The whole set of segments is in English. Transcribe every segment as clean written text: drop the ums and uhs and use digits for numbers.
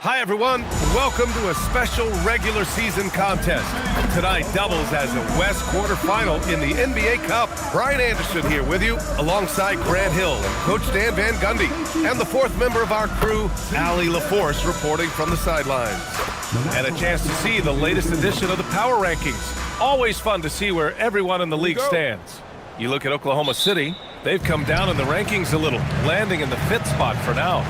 Hi, everyone. Welcome to a special regular season contest. Tonight doubles as a West quarterfinal in the NBA Cup. Brian Anderson here with you, alongside Grant Hill and Coach Dan Van Gundy, and the fourth member of our crew, Allie LaForce, reporting from the sidelines. And a chance to see the latest edition of the Power Rankings. Always fun to see where everyone in the league stands. You look at Oklahoma City, they've come down in the rankings a little, landing in the 5th spot for now.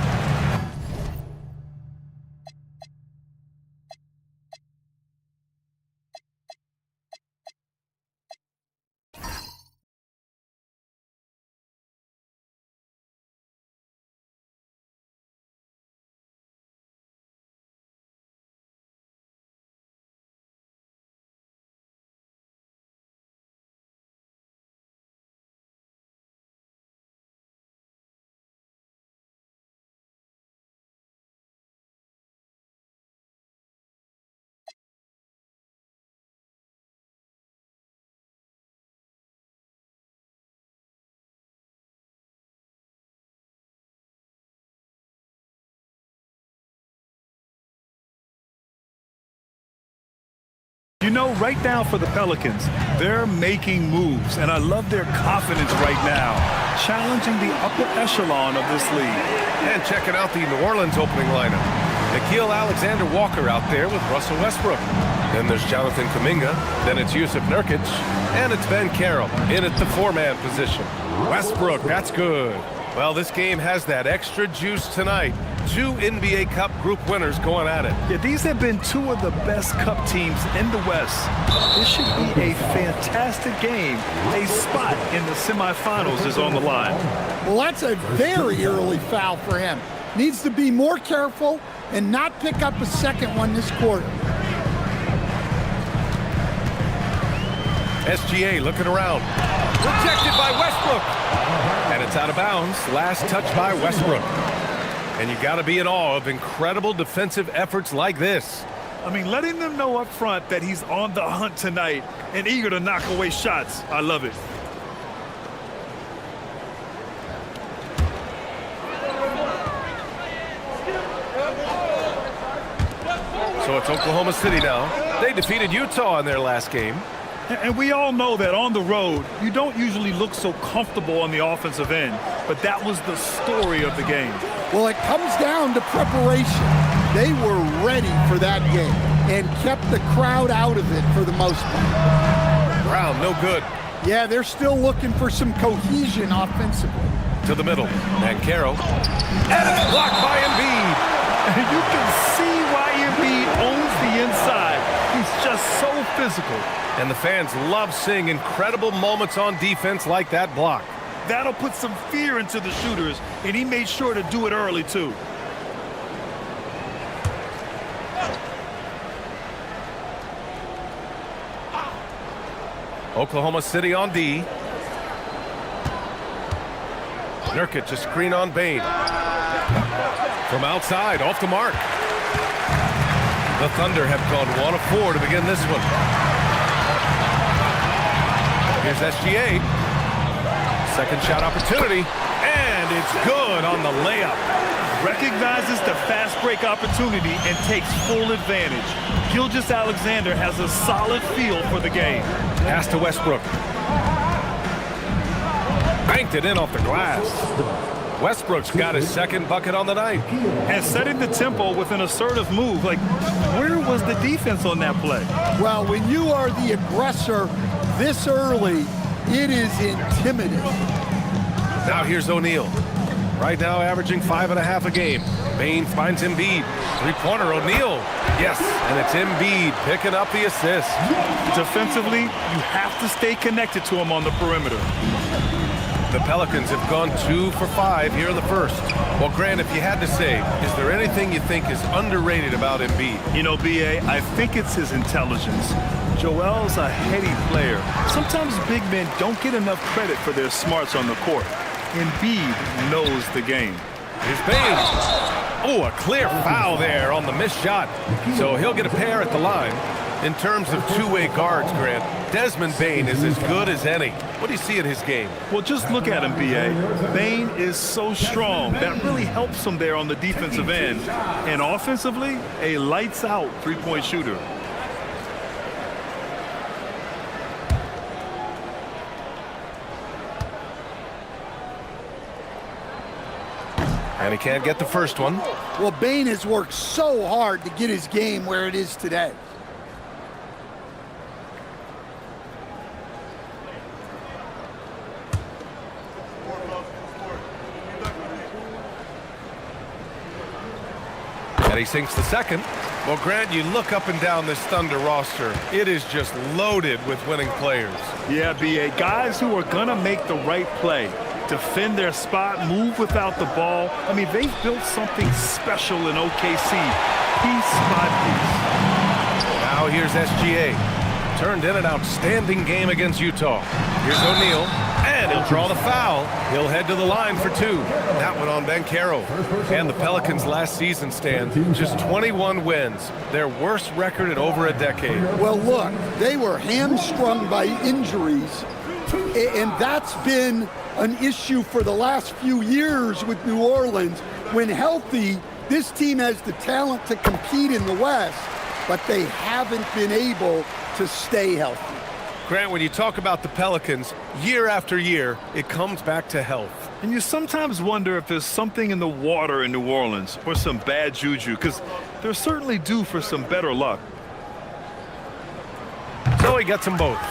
You know, right now for the Pelicans, they're making moves, and I love their confidence right now, challenging the upper echelon of this league. And checking out the New Orleans opening lineup. Nickeil Alexander-Walker out there with Russell Westbrook. Then there's Jonathan Kuminga. Then it's Jusuf Nurkic. And it's Ben Carroll in at the 4-man position. Westbrook, that's good. Well, this game has that extra juice tonight. 2 NBA Cup group winners going at it. Yeah, these have been 2 of the best Cup teams in the West. This should be a fantastic game. A spot in the semifinals is on the line. Well, that's a very early foul for him. Needs to be more careful and not pick up a second one this quarter. SGA looking around. Rejected by Westbrook. And it's out of bounds. Last touch by Westbrook. And you got to be in awe of incredible defensive efforts like this. I mean, letting them know up front that he's on the hunt tonight and eager to knock away shots. I love it. So it's Oklahoma City now. They defeated Utah in their last game. And we all know that on the road, you don't usually look so comfortable on the offensive end. But that was the story of the game. Well, it comes down to preparation. They were ready for that game and kept the crowd out of it for the most part. Brown, no good. Yeah, they're still looking for some cohesion offensively. To the middle. And Carroll. And it's blocked by Embiid. You can see why Embiid owns the inside. He's just so physical. And the fans love seeing incredible moments on defense like that block. That'll put some fear into the shooters, and he made sure to do it early, too. Oklahoma City on D. Nurkic, a screen on Bane. From outside, off the mark. The Thunder have gone 1 of 4 to begin this one. Here's SGA. Second shot opportunity, and it's good on the layup. Recognizes the fast break opportunity and takes full advantage. Gilgeous-Alexander has a solid feel for the game. Pass to Westbrook. Banked it in off the glass. Westbrook's got his second bucket on the night. And setting the tempo with an assertive move. Like, where was the defense on that play? Well, when you are the aggressor this early, it is intimidating. Now here's O'Neal. Right now averaging 5.5 a game. Bane finds Embiid. Three-pointer, O'Neal. Yes, and it's Embiid picking up the assist. Defensively, you have to stay connected to him on the perimeter. The Pelicans have gone 2 for 5 here in the first. Well, Grant, if you had to say, is there anything you think is underrated about Embiid? You know, B.A., I think it's his intelligence. Joel's a heady player. Sometimes big men don't get enough credit for their smarts on the court. Embiid knows the game. Here's Bane. Oh, a clear foul there on the missed shot. So he'll get a pair at the line. In terms of two-way guards, Grant, Desmond Bane is as good as any. What do you see in his game? Well, just look at him, B.A. Bane is so strong. That really helps him there on the defensive end. And offensively, a lights-out three-point shooter. And he can't get the first one. Well, Bane has worked so hard to get his game where it is today. And he sinks the second. Well, Grant, you look up and down this Thunder roster. It is just loaded with winning players. Yeah, B.A. Guys who are going to make the right play, defend their spot, move without the ball. I mean, they've built something special in OKC, piece by piece. Now here's SGA. Turned in an outstanding game against Utah. Here's O'Neal, and he'll draw the foul. He'll head to the line for two. That one on Banchero. And the Pelicans last season, Stan, just 21 wins. Their worst record in over a decade. Well, look, they were hamstrung by injuries, and that's been an issue for the last few years with New Orleans. When healthy, this team has the talent to compete in the West, but they haven't been able to stay healthy. Grant, when you talk about the Pelicans, year after year, it comes back to health. And you sometimes wonder if there's something in the water in New Orleans or some bad juju, because they're certainly due for some better luck. So he gets them both.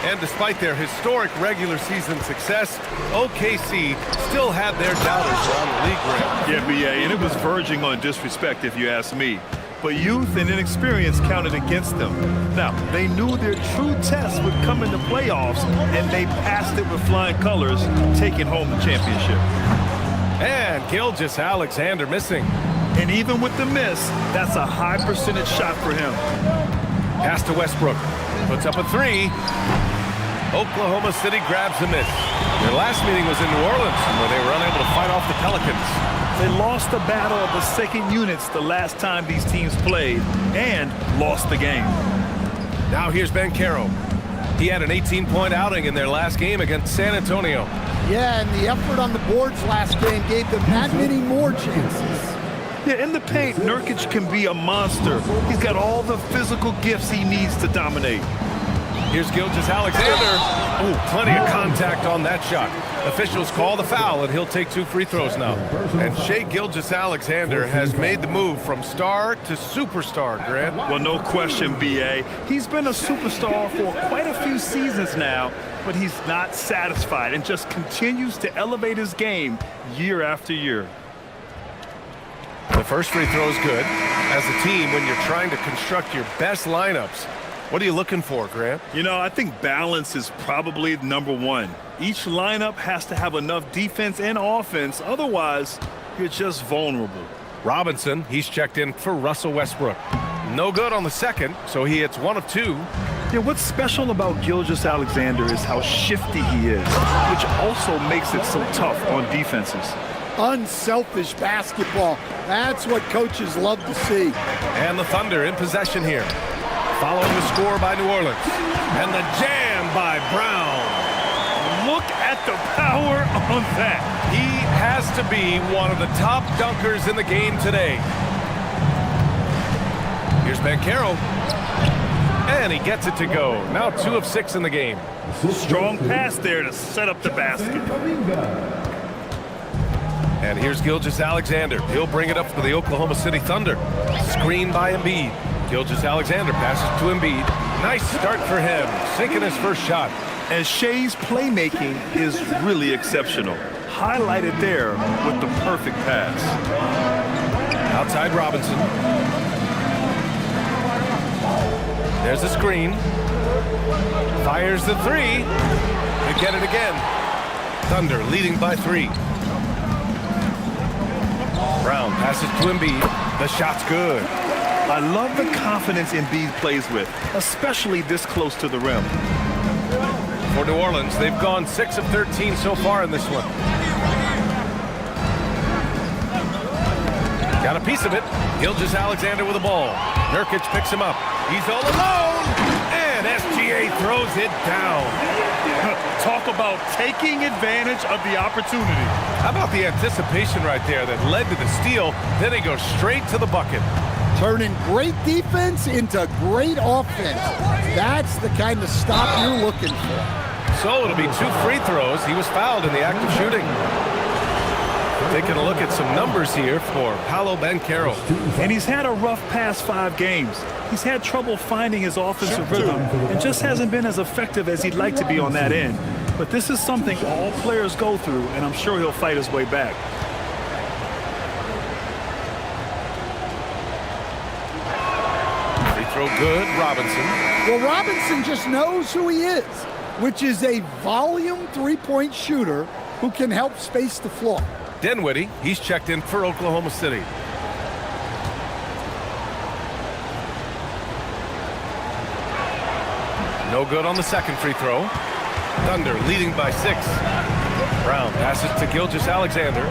And despite their historic regular season success, OKC still had their doubters around the league, Grant. Yeah, B.A., and it was verging on disrespect if you ask me. But youth and inexperience counted against them. Now, they knew their true test would come in the playoffs, and they passed it with flying colors, taking home the championship. And Gilgeous-Alexander missing. And even with the miss, that's a high percentage shot for him. Pass to Westbrook. Puts up a three. Oklahoma City grabs the miss. Their last meeting was in New Orleans, where they were unable to fight off the Pelicans. They lost the battle of the second units the last time these teams played and lost the game. Now here's Banchero. He had an 18-point outing in their last game against San Antonio. Yeah, and the effort on the boards last game gave them that many more chances. Yeah, in the paint, Nurkic can be a monster. He's got all the physical gifts he needs to dominate. Here's Gilgeous-Alexander. Ooh, plenty of contact on that shot. Officials call the foul, and he'll take 2 free throws now. And Shai Gilgeous-Alexander has made the move from star to superstar, Grant. Well, no question, B.A. He's been a superstar for quite a few seasons now, but he's not satisfied and just continues to elevate his game year after year. The first free throw is good. As a team, when you're trying to construct your best lineups, what are you looking for, Grant? You know, I think balance is probably number one. Each lineup has to have enough defense and offense. Otherwise, you're just vulnerable. Robinson, he's checked in for Russell Westbrook. No good on the second, so he hits 1 of 2. Yeah, what's special about Gilgeous-Alexander is how shifty he is, which also makes it so tough on defenses. Unselfish basketball. That's what coaches love to see. And the Thunder in possession here. Following the score by New Orleans. And the jam by Brown. Look at the power on that. He has to be one of the top dunkers in the game today. Here's Banchero. And he gets it to go. Now 2 of 6 in the game. Strong pass there to set up the basket. And here's Gilgeous-Alexander. He'll bring it up for the Oklahoma City Thunder. Screen by Embiid. Gilgeous-Alexander passes to Embiid. Nice start for him, sinking his first shot. And Shai's playmaking is really exceptional. Highlighted there with the perfect pass. Outside Robinson. There's a screen. Fires the 3. They get it again. Thunder leading by 3. Brown passes to Embiid. The shot's good. I love the confidence Embiid plays with, especially this close to the rim. For New Orleans, they've gone 6 of 13 so far in this one. Got a piece of it. Gilgeous-Alexander with the ball. Nurkic picks him up. He's all alone. And SGA throws it down. Talk about taking advantage of the opportunity. How about the anticipation right there that led to the steal? Then he goes straight to the bucket. Turning great defense into great offense. That's the kind of stop you're looking for. So it'll be 2 free throws. He was fouled in the act of shooting. Taking a look at some numbers here for Paolo Banchero. And he's had a rough past 5 games. He's had trouble finding his offensive rhythm and just hasn't been as effective as he'd like to be on that end. But this is something all players go through, and I'm sure he'll fight his way back. Free throw good, Robinson. Well, Robinson just knows who he is, which is a volume three-point shooter who can help space the floor. Dinwiddie, he's checked in for Oklahoma City. No good on the second free throw. Thunder leading by 6. Brown passes to Gilgeous-Alexander.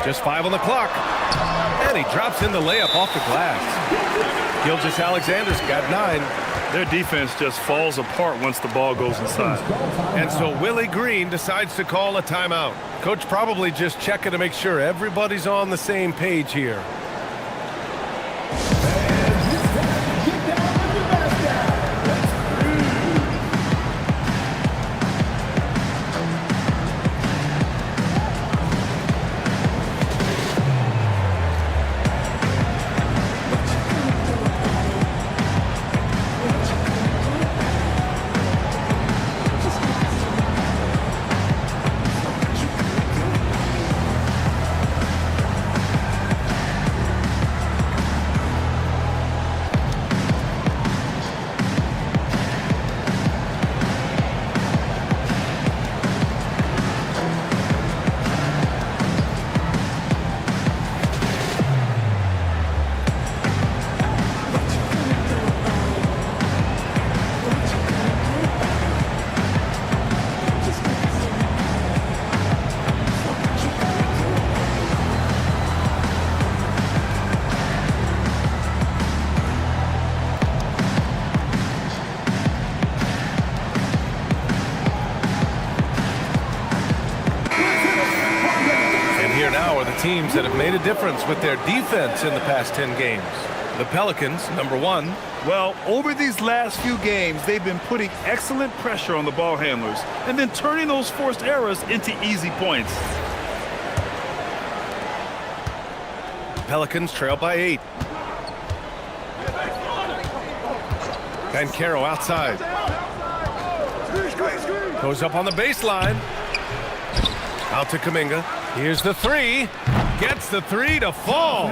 Just 5 on the clock. And he drops in the layup off the glass. Gilgeous-Alexander's got 9. Their defense just falls apart once the ball goes inside. And so Willie Green decides to call a timeout. Coach probably just checking to make sure everybody's on the same page here. Teams that have made a difference with their defense in the past 10 games. The Pelicans, number 1. Well, over these last few games, they've been putting excellent pressure on the ball handlers and then turning those forced errors into easy points. Pelicans trail by 8. Banchero outside. Goes up on the baseline. Out to Kuminga. Here's the 3. Gets the 3 to fall.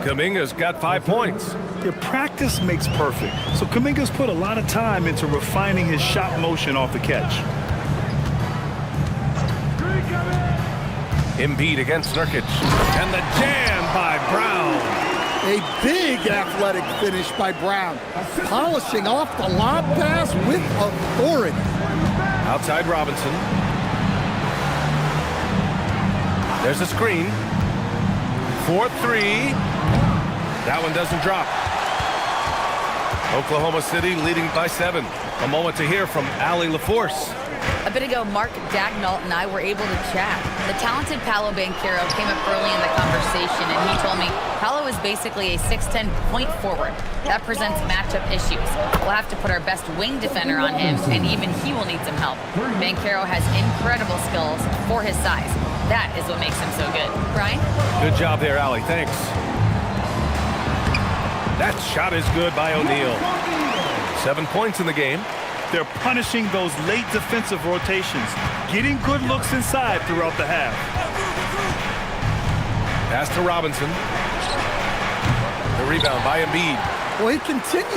Kuminga's got 5 points. Their practice makes perfect. So Kuminga's put a lot of time into refining his shot motion off the catch. Embiid against Nurkic. And the jam by Brown. A big athletic finish by Brown. Polishing off the lob pass with authority. Outside Robinson. There's a screen. 4-3. That one doesn't drop. Oklahoma City leading by 7. A moment to hear from Allie LaForce. A bit ago, Mark Dagnall and I were able to chat. The talented Paolo Banchero came up early in the conversation, and he told me Paolo is basically a 6'10" point forward. That presents matchup issues. We'll have to put our best wing defender on him, and even he will need some help. Banchero has incredible skills for his size. That is what makes him so good. Brian? Good job there, Allie. Thanks. That shot is good by O'Neal. 7 points in the game. They're punishing those late defensive rotations, getting good looks inside throughout the half. Pass to Robinson. The rebound by Embiid. Well, he continues